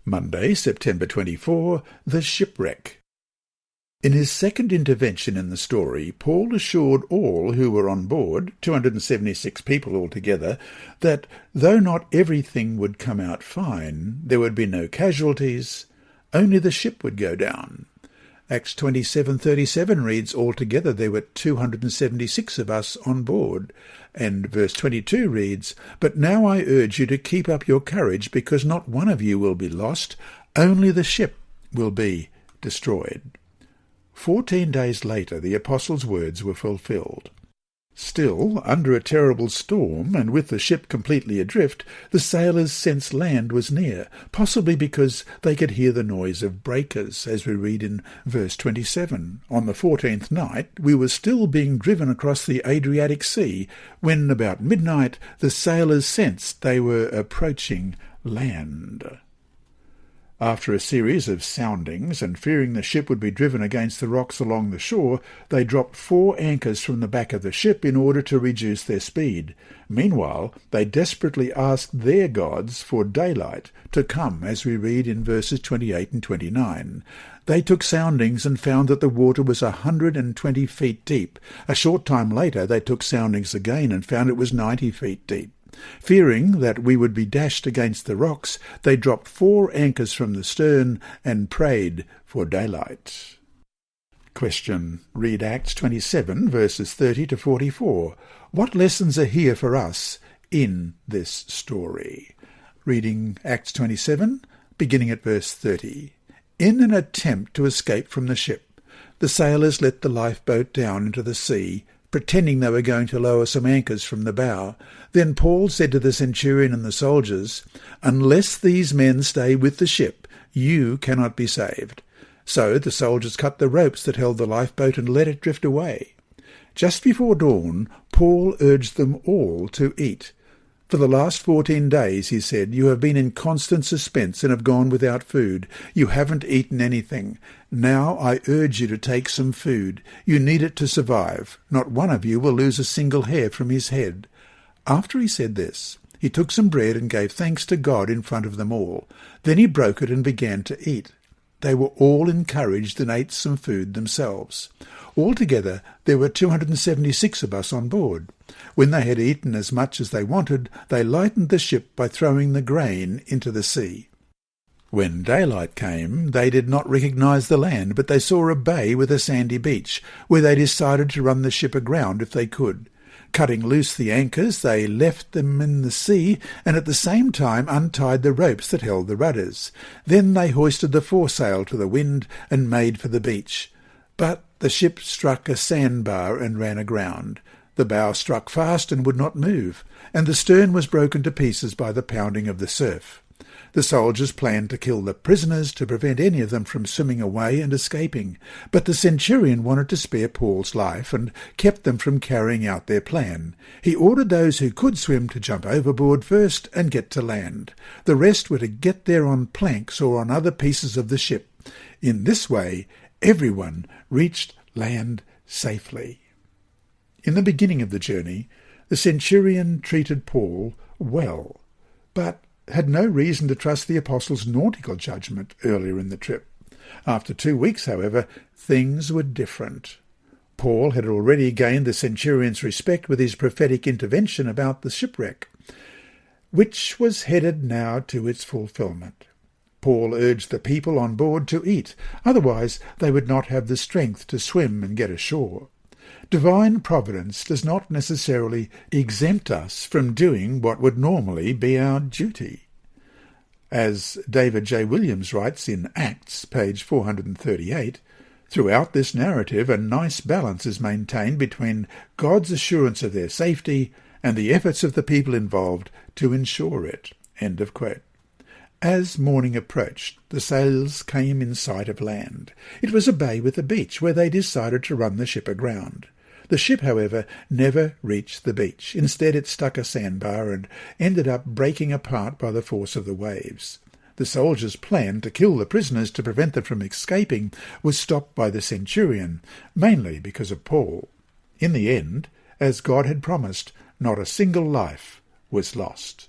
Monday, September 24, the shipwreck. In his second intervention in the story, Paul assured all who were on board, 276 people altogether, that though not everything would come out fine, there would be no casualties, only the ship would go down. Acts 27:37 reads, altogether there were 276 of us on board. And verse 22 reads, but now I urge you to keep up your courage, because not one of you will be lost, only the ship will be destroyed. 14 days later the apostles' words were fulfilled. Still, under a terrible storm, and with the ship completely adrift, the sailors sensed land was near, possibly because they could hear the noise of breakers, as we read in verse 27. On the 14th night we were still being driven across the Adriatic Sea, when about midnight the sailors sensed they were approaching land. After a series of soundings, and fearing the ship would be driven against the rocks along the shore, they dropped 4 anchors from the back of the ship in order to reduce their speed. Meanwhile, they desperately asked their gods for daylight to come, as we read in verses 28 and 29. They took soundings and found that the water was 120 feet deep. A short time later they took soundings again and found it was 90 feet deep. Fearing that we would be dashed against the rocks, they dropped 4 anchors from the stern and prayed for daylight. Question. Read Acts 27, verses 30 to 44. What lessons are here for us in this story? Reading Acts 27, beginning at verse 30. In an attempt to escape from the ship, the sailors let the lifeboat down into the sea, pretending they were going to lower some anchors from the bow. Then Paul said to the centurion and the soldiers, unless these men stay with the ship, you cannot be saved. So the soldiers cut the ropes that held the lifeboat and let it drift away. Just before dawn, Paul urged them all to eat. For the last 14 days, he said, you have been in constant suspense and have gone without food. You haven't eaten anything. Now I urge you to take some food. You need it to survive. Not one of you will lose a single hair from his head. After he said this, he took some bread and gave thanks to God in front of them all. Then he broke it and began to eat. They were all encouraged and ate some food themselves. Altogether, there were 276 of us on board. When they had eaten as much as they wanted, they lightened the ship by throwing the grain into the sea. When daylight came, they did not recognize the land, but they saw a bay with a sandy beach, where they decided to run the ship aground if they could. Cutting loose the anchors, they left them in the sea, and at the same time untied the ropes that held the rudders. Then they hoisted the foresail to the wind and made for the beach. But the ship struck a sandbar and ran aground. The bow struck fast and would not move, and the stern was broken to pieces by the pounding of the surf. The soldiers planned to kill the prisoners to prevent any of them from swimming away and escaping, but the centurion wanted to spare Paul's life and kept them from carrying out their plan. He ordered those who could swim to jump overboard first and get to land. The rest were to get there on planks or on other pieces of the ship. In this way, everyone reached land safely. In the beginning of the journey, the centurion treated Paul well, but had no reason to trust the apostles' nautical judgment earlier in the trip. After 2 weeks, however, things were different. Paul had already gained the centurion's respect with his prophetic intervention about the shipwreck, which was headed now to its fulfillment. Paul urged the people on board to eat, otherwise they would not have the strength to swim and get ashore. Divine providence does not necessarily exempt us from doing what would normally be our duty. As David J. Williams writes in Acts, page 438, throughout this narrative a nice balance is maintained between God's assurance of their safety and the efforts of the people involved to ensure it. End of quote. As morning approached, the sailors came in sight of land. It was a bay with a beach where they decided to run the ship aground. The ship, however, never reached the beach. Instead, it struck a sandbar and ended up breaking apart by the force of the waves. The soldiers' plan to kill the prisoners to prevent them from escaping was stopped by the centurion, mainly because of Paul. In the end, as God had promised, not a single life was lost.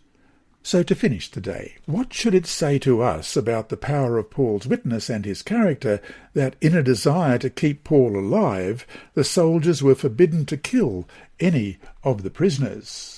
So to finish the day, what should it say to us about the power of Paul's witness and his character that in a desire to keep Paul alive, the soldiers were forbidden to kill any of the prisoners?